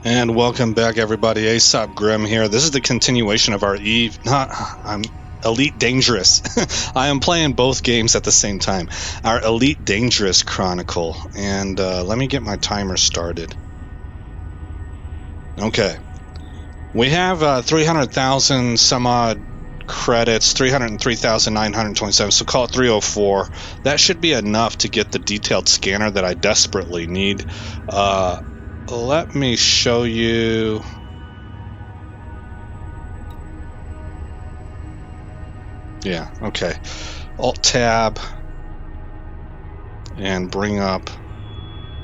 And welcome back, everybody. Aesop Grim here. This is the continuation of our I'm Elite Dangerous. I am playing both games at the same time. Our Elite Dangerous Chronicle. And let me get my timer started. Okay. We have 300,000 some odd credits, 303,927, so call it 304. That should be enough to get the detailed scanner that I desperately need. Let me show you. Yeah, okay. Alt-Tab and bring up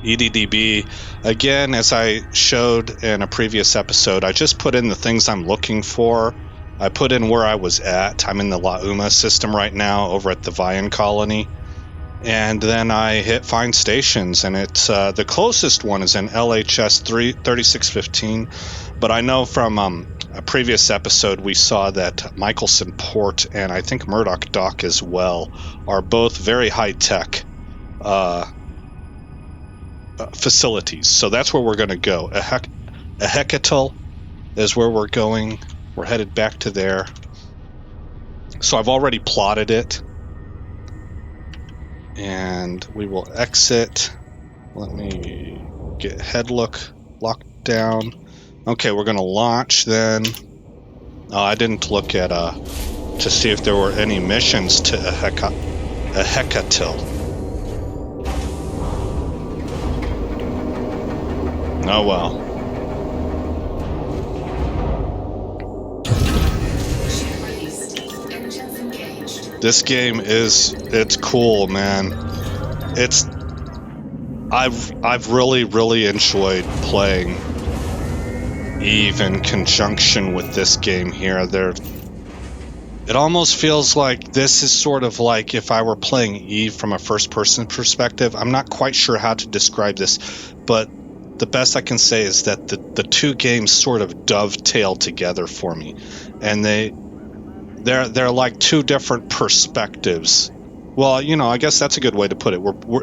EDDB. Again, as I showed in a previous episode, I just put in the things I'm looking for. I put in where I was at. I'm in the Lauma system right now over at the Vian colony. And then I hit find stations, and it's the closest one is in LHS 3615. But I know from a previous episode we saw that Michelson Port and I think Murdoch Dock as well are both very high-tech facilities. So that's where we're going to go. Hecatel is where we're going. We're headed back to there. So I've already plotted it. And we will exit. Let me get headlock locked down. Okay, we're going to launch then. I didn't look at to see if there were any missions to Hecatel. Oh well. This game it's cool, man. I've really enjoyed playing Eve in conjunction with this game here. It almost feels like this is sort of like if I were playing Eve from a first-person perspective. I'm not quite sure how to describe this, but the best I can say is that the two games sort of dovetail together for me, and they're like two different perspectives. Well, I guess that's a good way to put it.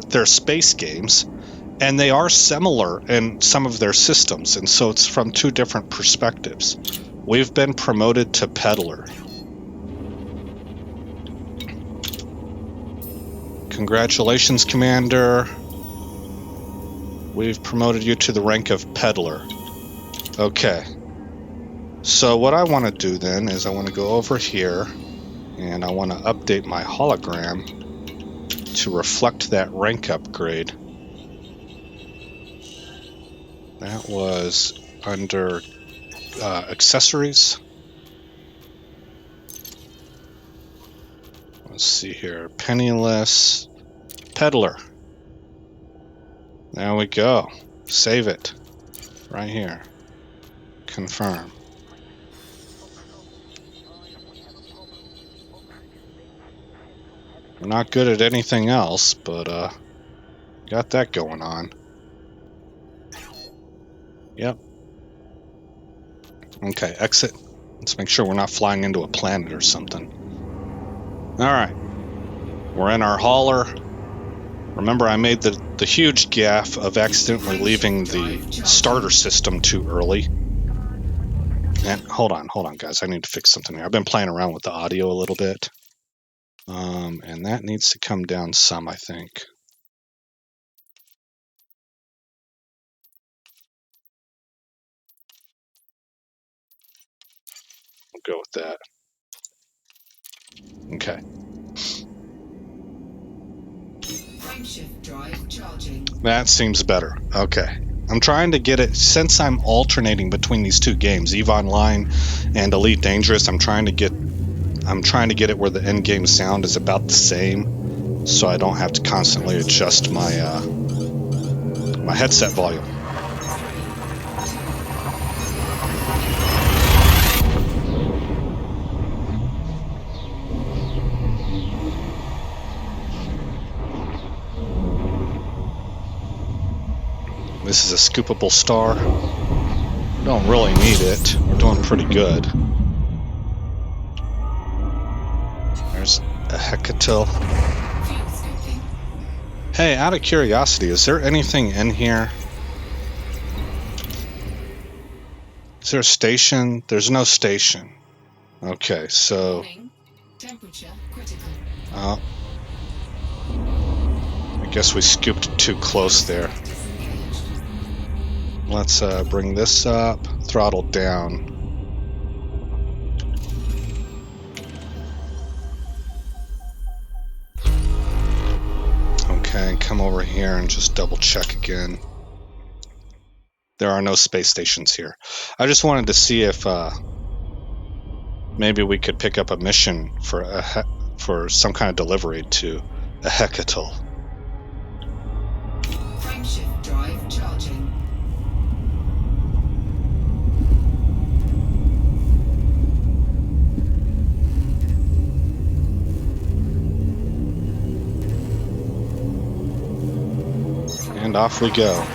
They're space games, and they are similar in some of their systems, and so it's from two different perspectives. We've been promoted to peddler. Congratulations, Commander. We've promoted you to the rank of peddler. Okay. So what I want to do then is I want to go over here and I want to update my hologram to reflect that rank upgrade. That was under accessories. Let's see here. Penniless. Peddler. There we go. Save it. Right here. Confirm. We're not good at anything else, but got that going on. Yep. Okay, exit. Let's make sure we're not flying into a planet or something. Alright. We're in our hauler. Remember, I made the huge gaffe of accidentally leaving the starter system too early. And hold on, guys. I need to fix something here. I've been playing around with the audio a little bit. And that needs to come down some, I think. We'll go with that. Okay. Frameshift drive charging. That seems better. Okay. I'm trying to get it, since I'm alternating between these two games, EVE Online and Elite Dangerous, I'm trying to get it where the end-game sound is about the same, so I don't have to constantly adjust my my headset volume. This is a scoopable star. We don't really need it. We're doing pretty good. There's a Hecatel. Hey, out of curiosity, is there anything in here Is there a station? There's no station. Okay, so... Temperature critical. I guess we scooped too close there. Let's bring this up. Throttle down. Okay, come over here and just double check again. There are no space stations here. I just wanted to see if maybe we could pick up a mission for some kind of delivery to a Hecatel. Frameshift drive charging. And off we go.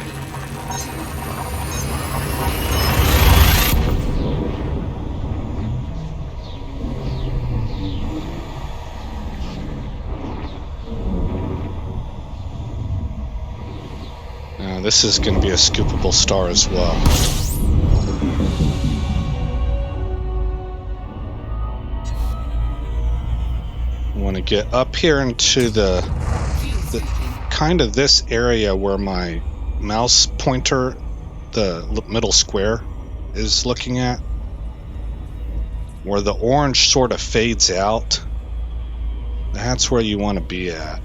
Now this is going to be a scoopable star as well. I want to get up here into the kind of this area where my mouse pointer, the middle square, is looking at, where the orange sort of fades out. That's where you want to be at.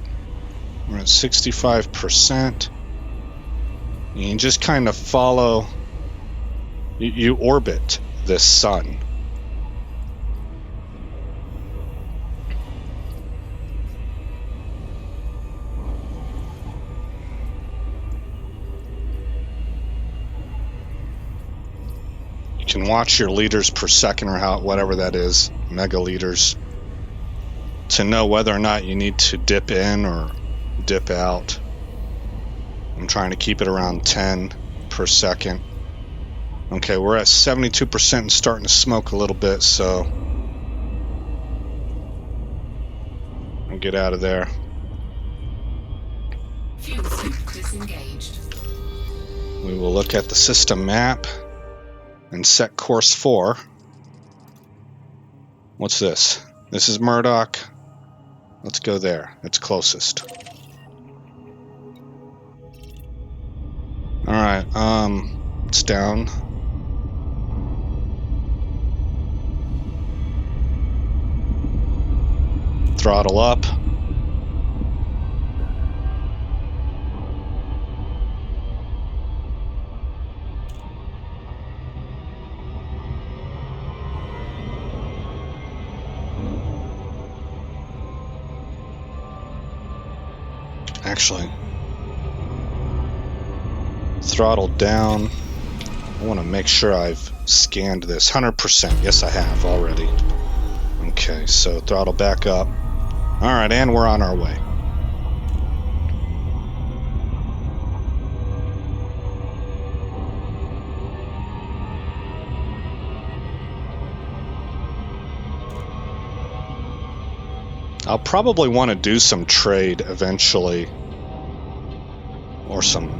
We're at 65%. You just kind of follow, you orbit this sun. You can watch your liters per second, or whatever that is, megaliters, to know whether or not you need to dip in or dip out. I'm trying to keep it around 10 per second. Okay, we're at 72% and starting to smoke a little bit, so I'll get out of there. Fuel suit disengaged. We will look at the system map and set course for... What's this? This is Murdoch. Let's go there. It's closest. Alright, it's down. Throttle up. Actually, throttle down. I want to make sure I've scanned this. 100%. Yes, I have already. Okay, so throttle back up. Alright, and we're on our way. I'll probably want to do some trade eventually, or some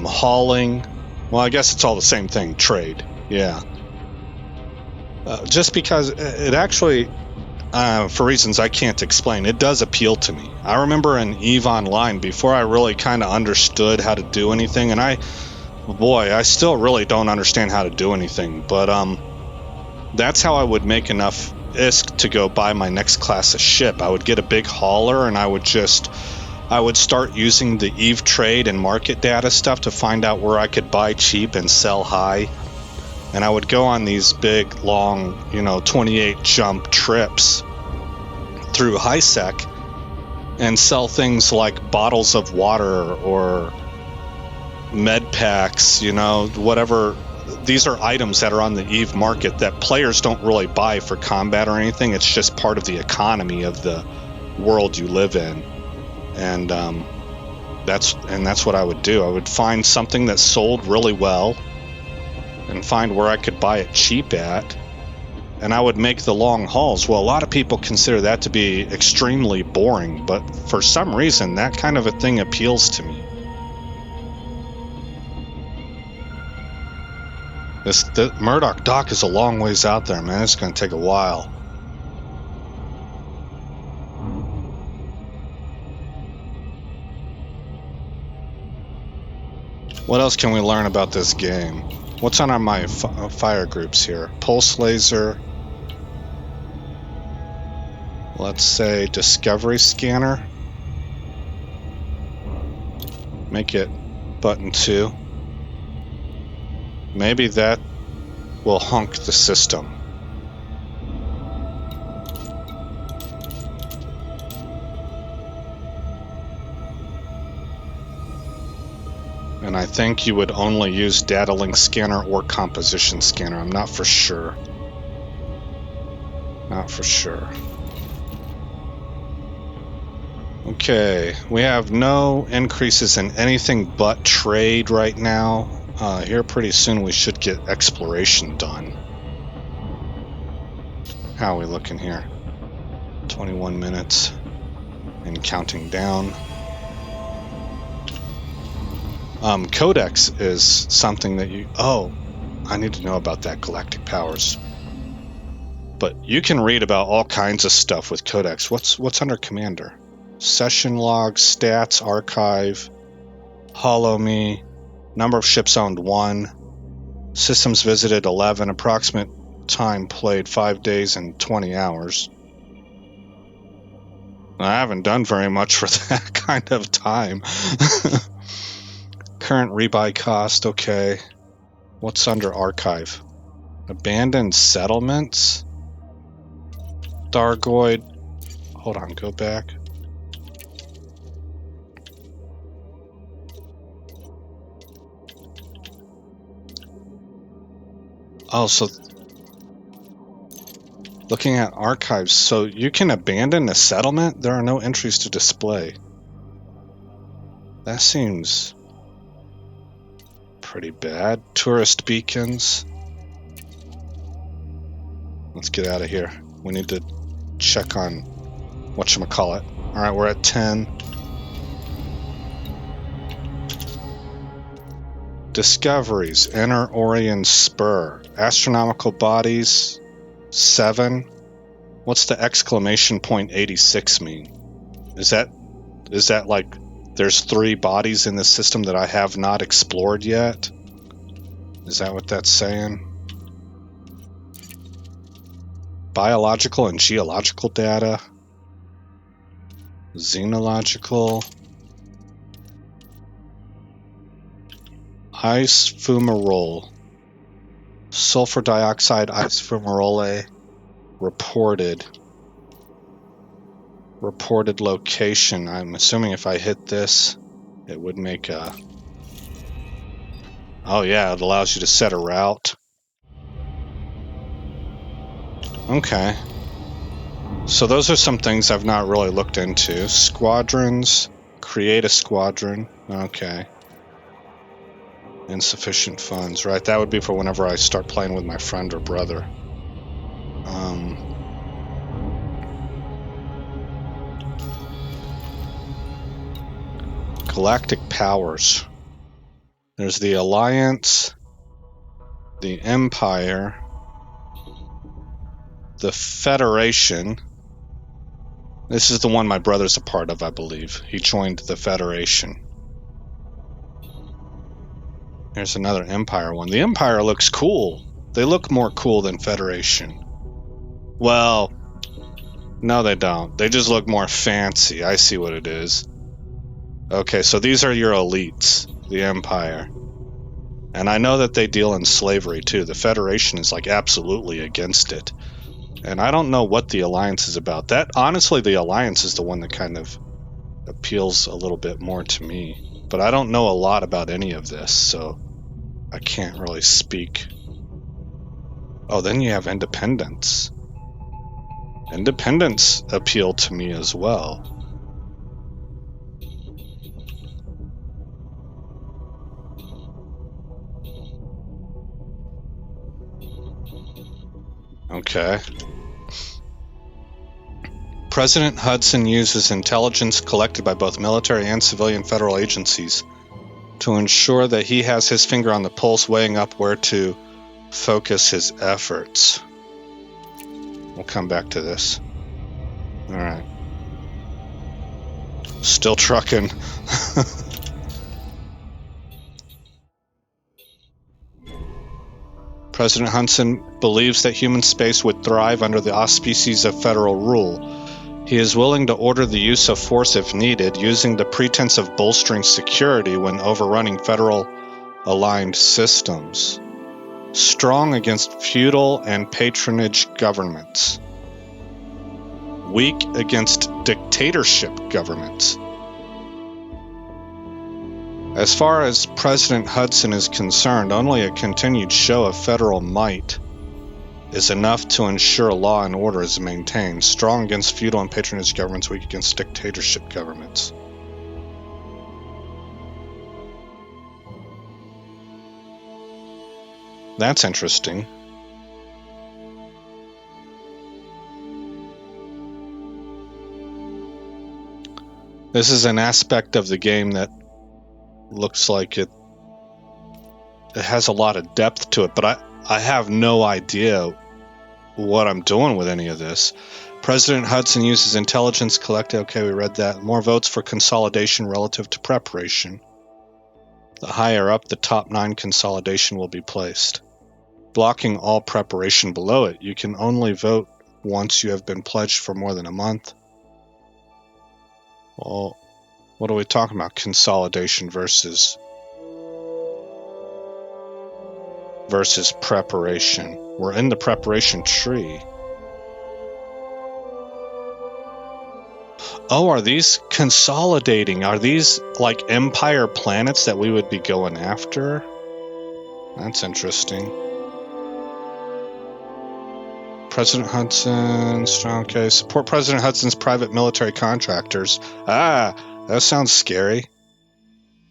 hauling. Well, I guess it's all the same thing, trade. Yeah. Just because it actually, for reasons I can't explain, it does appeal to me. I remember in EVE Online, before I really kind of understood how to do anything, and I still really don't understand how to do anything, but that's how I would make enough ISK to go buy my next class of ship. I would get a big hauler, and I would start using the EVE trade and market data stuff to find out where I could buy cheap and sell high. And I would go on these big, long, 28 jump trips through HiSec and sell things like bottles of water or med packs, whatever. These are items that are on the EVE market that players don't really buy for combat or anything. It's just part of the economy of the world you live in. And that's what I would do. I would find something that sold really well and find where I could buy it cheap at, and I would make the long hauls. Well, a lot of people consider that to be extremely boring, but for some reason that kind of a thing appeals to me. The Murdoch dock is a long ways out there, man. It's going to take a while. What else can we learn about this game? What's on my fire groups here? Pulse laser. Let's say discovery scanner. Make it button 2. Maybe that will hunk the system. And I think you would only use data link scanner or composition scanner. I'm not for sure. Not for sure. Okay, we have no increases in anything but trade right now. Here pretty soon we should get exploration done. How are we looking here? 21 minutes and counting down. Codex is something that you... Oh, I need to know about that, galactic powers. But you can read about all kinds of stuff with Codex. What's under Commander? Session logs, stats, archive, Hollow Me, number of ships owned 1, systems visited 11, approximate time played 5 days and 20 hours. I haven't done very much for that kind of time. Current rebuy cost, okay. What's under archive? Abandoned settlements? Thargoid. Hold on, go back. Oh, so looking at archives, so you can abandon a settlement? There are no entries to display. That seems pretty bad. Tourist beacons. Let's get out of here. We need to check on whatchamacallit. Alright, we're at 10. Discoveries. Inner Orion Spur. Astronomical bodies. 7. What's the exclamation point 86 mean? Is that like there's 3 bodies in the system that I have not explored yet? Is that what that's saying? Biological and geological data. Xenological. Ice fumarole. Sulfur dioxide ice fumarole reported. Reported location. I'm assuming if I hit this, it would make a... Oh yeah, it allows you to set a route. Okay. So those are some things I've not really looked into. Squadrons. Create a squadron. Okay. Insufficient funds. Right, that would be for whenever I start playing with my friend or brother. Galactic powers. There's the Alliance, the Empire, the Federation. This is the one my brother's a part of, I believe. He joined the Federation. There's another Empire one. The Empire looks cool. They look more cool than Federation. Well, no they don't. They just look more fancy. I see what it is. Okay, so these are your elites, the Empire. And I know that they deal in slavery too. The Federation is like absolutely against it. And I don't know what the Alliance is about. Honestly, the Alliance is the one that kind of appeals a little bit more to me. But I don't know a lot about any of this, so I can't really speak. Oh, then you have Independence. Independence appealed to me as well. Okay. President Hudson uses intelligence collected by both military and civilian federal agencies to ensure that he has his finger on the pulse, weighing up where to focus his efforts. We'll come back to this. All right. Still trucking. President Hudson believes that human space would thrive under the auspices of federal rule. He is willing to order the use of force if needed, using the pretense of bolstering security when overrunning federal aligned systems. Strong against feudal and patronage governments. Weak against dictatorship governments. As far as President Hudson is concerned, only a continued show of federal might is enough to ensure law and order is maintained. Strong against feudal and patronage governments, weak against dictatorship governments. That's interesting. This is an aspect of the game that looks like it has a lot of depth to it, but I have no idea what I'm doing with any of this. President Hudson uses intelligence collected. Okay, we read that. More votes for consolidation relative to preparation. The higher up the top 9 consolidation will be placed. Blocking all preparation below it. You can only vote once you have been pledged for more than a month. Well, what are we talking about? Consolidation versus preparation. We're in the preparation tree. Oh, are these consolidating? Are these like empire planets that we would be going after? That's interesting. President Hudson, strong case. Support President Hudson's private military contractors. Ah, that sounds scary.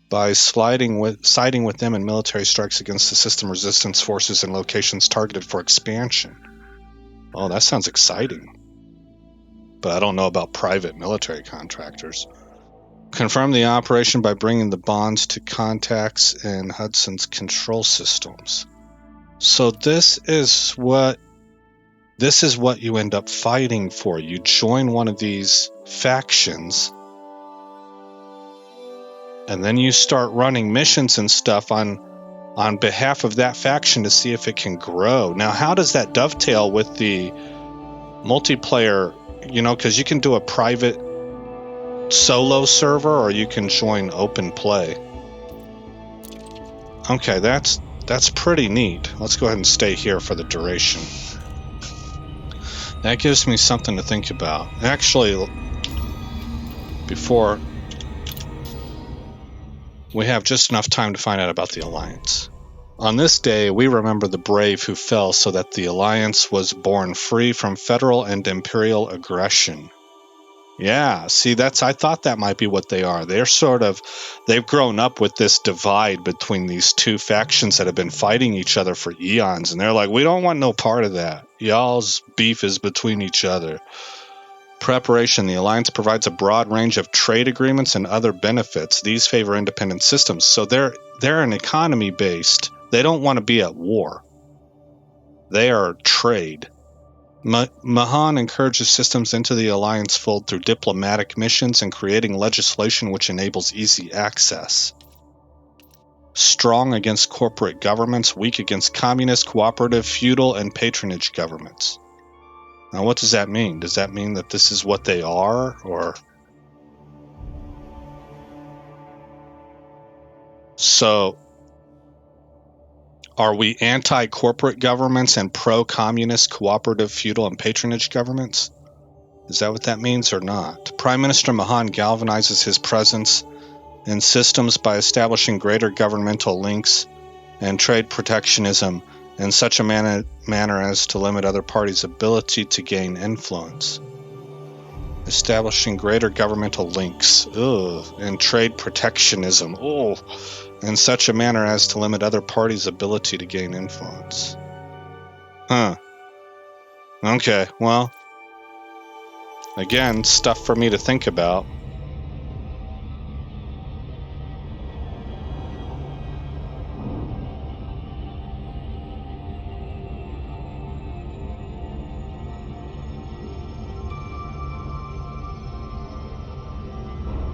By siding with them in military strikes against the system resistance forces in locations targeted for expansion. Oh, that sounds exciting. But I don't know about private military contractors. Confirm the operation by bringing the bonds to contacts in Hudson's control systems. So this is what you end up fighting for. You join one of these factions, and then you start running missions and stuff on behalf of that faction to see if it can grow. Now, how does that dovetail with the multiplayer? You know, because you can do a private solo server or you can join open play. Okay, that's pretty neat. Let's go ahead and stay here for the duration. That gives me something to think about. Actually, before we have just enough time to find out about the Alliance. On this day, we remember the brave who fell so that the Alliance was born free from federal and imperial aggression. Yeah, see, I thought that might be what they are. They've grown up with this divide between these two factions that have been fighting each other for eons, and they're like, we don't want no part of that. Y'all's beef is between each other. Preparation. The Alliance provides a broad range of trade agreements and other benefits. These favor independent systems, so they're an economy based. They don't want to be at war. They are trade. Mahan encourages systems into the Alliance fold through diplomatic missions and creating legislation which enables easy access. Strong against corporate governments, weak against communist, cooperative, feudal, and patronage governments. Now, what does that mean? Does that mean that this is what they are, or? So, are we anti-corporate governments and pro-communist, cooperative, feudal, and patronage governments? Is that what that means or not? Prime Minister Mahan galvanizes his presence in systems by establishing greater governmental links and trade protectionism in such a manner as to limit other parties' ability to gain influence. Establishing greater governmental links and trade protectionism in such a manner as to limit other parties' ability to gain influence. Okay, well, again, stuff for me to think about.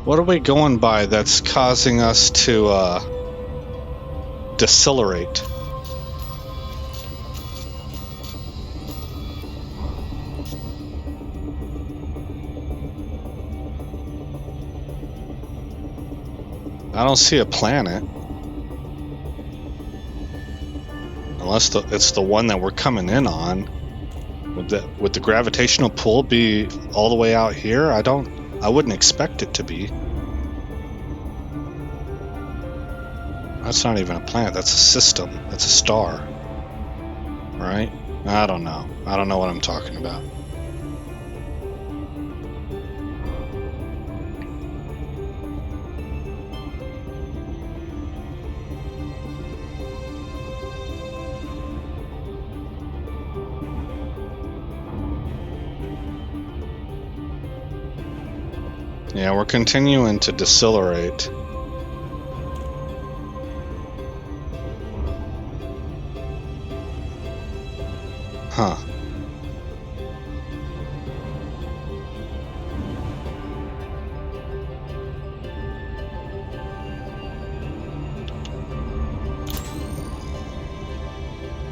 What are we going by that's causing us to decelerate? I don't see a planet. Unless it's the one that we're coming in on. Would the gravitational pull be all the way out here? I wouldn't expect it to be. That's not even a planet, that's a system. That's a star. Right? I don't know. I don't know what I'm talking about. Yeah, we're continuing to decelerate. Huh.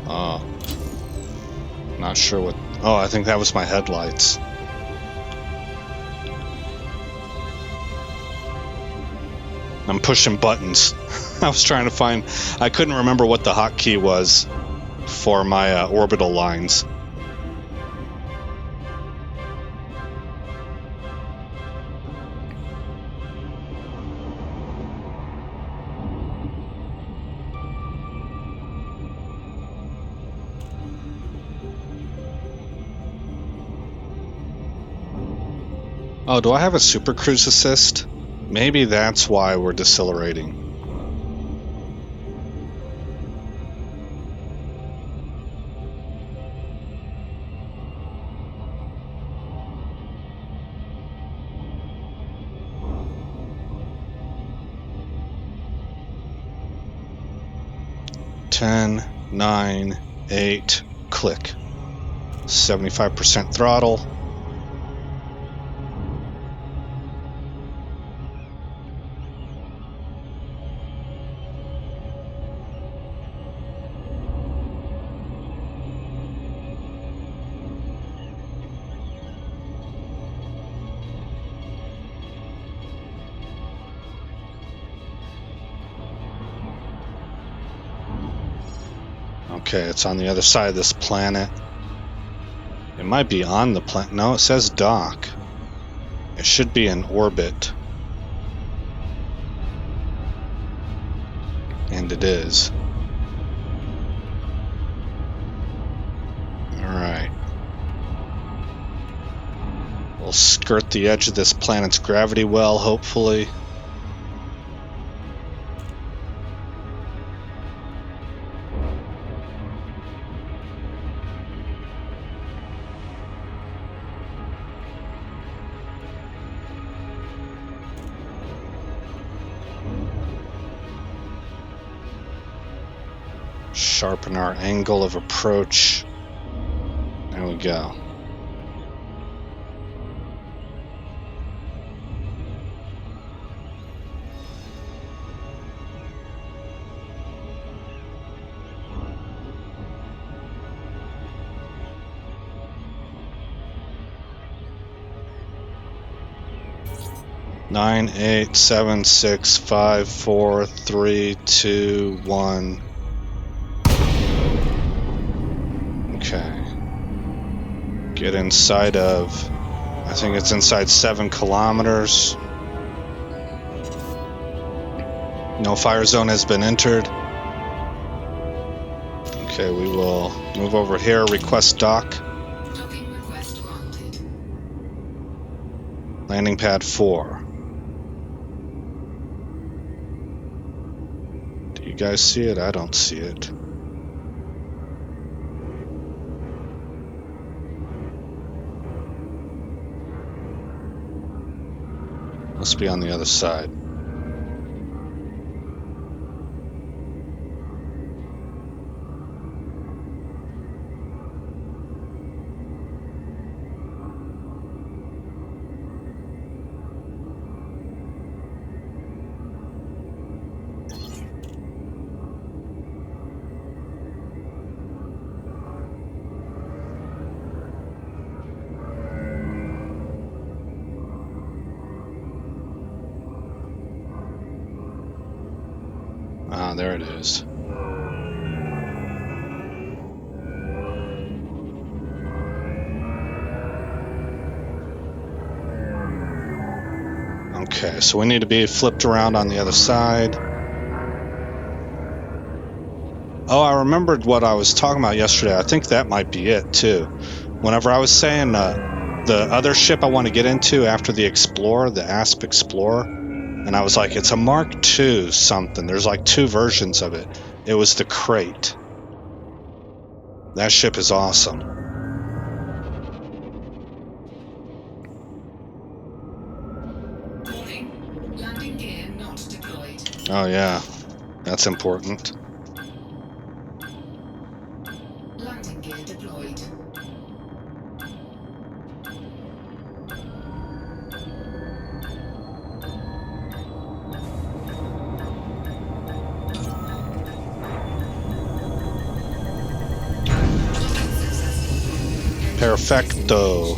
Oh. Not sure what... Oh, I think that was my headlights. I'm pushing buttons. I was trying to find... I couldn't remember what the hotkey was for my orbital lines. Oh, do I have a super cruise assist? Maybe that's why we're decelerating. Ten, 9, 8, click. 75% throttle. Okay, it's on the other side of this planet. It might be on the planet. No, it says dock. It should be in orbit. And it is. Alright. We'll skirt the edge of this planet's gravity well, hopefully. Sharpen our angle of approach. There we go. Nine, 8, 7, 6, 5, 4, 3, 2, 1. Okay. Get inside of... I think it's inside 7 kilometers. No fire zone has been entered. Okay, we will move over here, request dock. Docking request granted. Landing pad 4. Do you guys see it? I don't see it. Must be on the other side. Ah, there it is. Okay, so we need to be flipped around on the other side. Oh, I remembered what I was talking about yesterday. I think that might be it, too. Whenever I was saying the other ship I want to get into after the Explorer, the Asp Explorer, and I was like, it's a Mark II something. There's like 2 versions of it. It was the Crate. That ship is awesome. Warning. Landing gear not deployed. Oh, yeah. That's important. Landing gear deployed. Docking successful. Perfecto.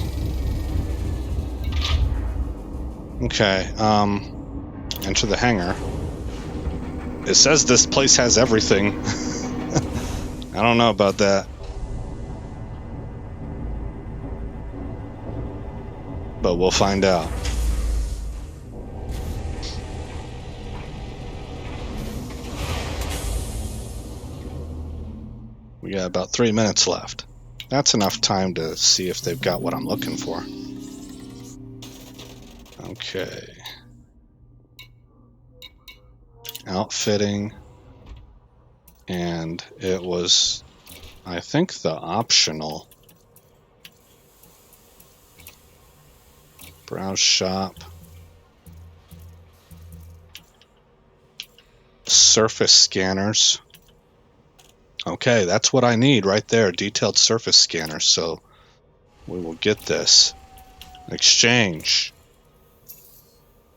Okay, enter the hangar. It says this place has everything. I don't know about that. But we'll find out. We got about 3 minutes left. That's enough time to see if they've got what I'm looking for. Okay. Outfitting. And it was, I think, the optional. Browse shop. Surface scanners. Okay, that's what I need right there. Detailed surface scanners. So we will get this. Exchange.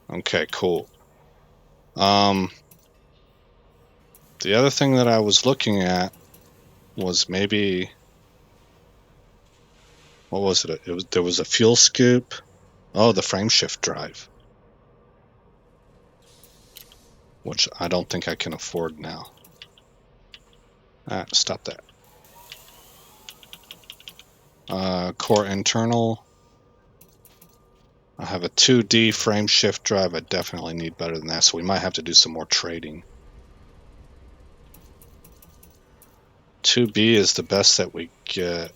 Okay, cool. The other thing that I was looking at was maybe, what was it? There was a fuel scoop. Oh, the frame shift drive, which I don't think I can afford now. Stop that. Core internal. I have a 2D frame shift drive. I definitely need better than that, so we might have to do some more trading. 2B is the best that we get.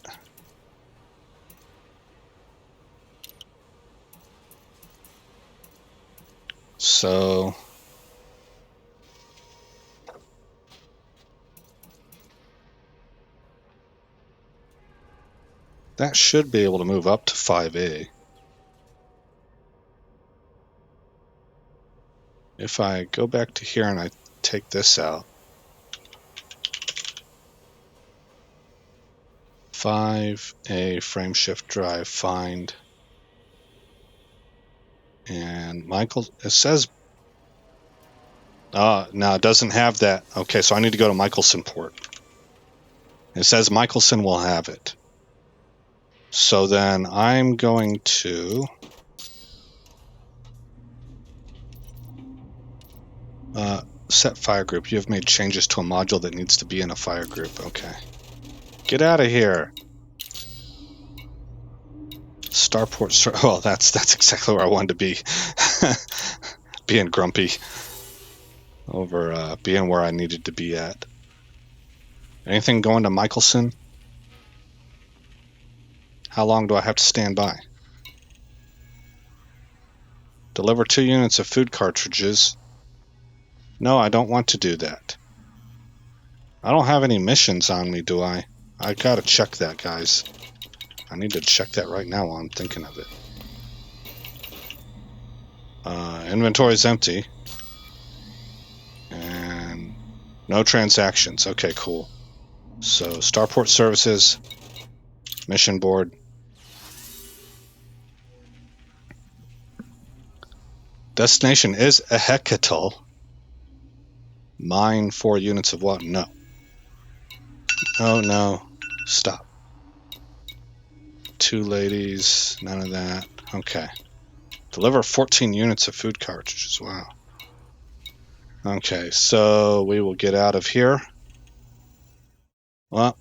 So that should be able to move up to 5A. If I go back to here and I take this out, 5A frame shift drive, find, and Michael, it says, no, it doesn't have that. Okay, so I need to go to Michelson port. It says Michelson will have it. So then I'm going to set fire group. You have made changes to a module that needs to be in a fire group. Okay. Get out of here. Starport. Well, that's exactly where I wanted to be. Being grumpy over being where I needed to be at. Anything going to Michelson? How long do I have to stand by? Deliver 2 units of food cartridges. No, I don't want to do that. I don't have any missions on me, do I? I gotta check that, guys. I need to check that right now while I'm thinking of it. Inventory's empty. And no transactions. Okay, cool. So, Starport Services, mission board. Destination is Eheketal. Mine 4 units of what? No. Oh, no. Stop. 2 ladies. None of that. Okay. Deliver 14 units of food cartridges. Wow. Okay, so we will get out of here. Well,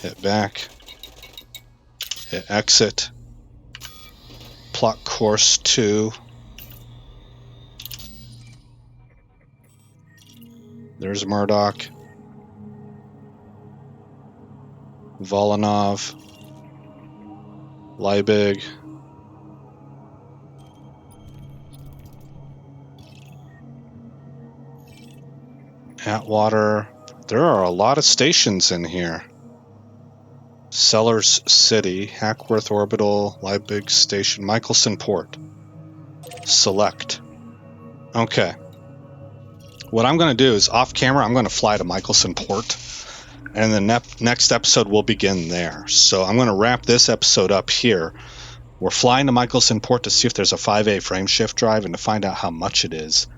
hit back, hit exit, plot course 2. There's Murdoch, Volanov, Liebig, Atwater. There are a lot of stations in here. Sellers City, Hackworth Orbital, Liebig Station, Michelson Port. Select. Okay. What I'm going to do is off camera, I'm going to fly to Michelson Port, and the next episode will begin there. So I'm going to wrap this episode up here. We're flying to Michelson Port to see if there's a 5A frameshift drive and to find out how much it is.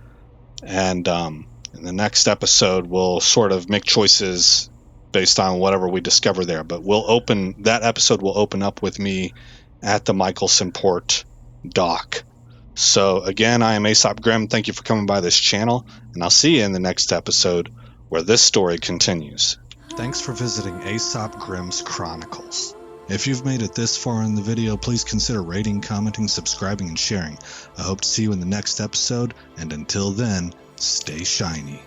And in the next episode, we'll sort of make choices based on whatever we discover there. But that episode will open up with me at the Michelson Port dock. So again, I am Aesop Grimm. Thank you for coming by this channel, and I'll see you in the next episode where this story continues. Thanks for visiting Aesop Grimm's Chronicles. If you've made it this far in the video, please consider rating, commenting, subscribing, and sharing. I hope to see you in the next episode, and until then, stay shiny.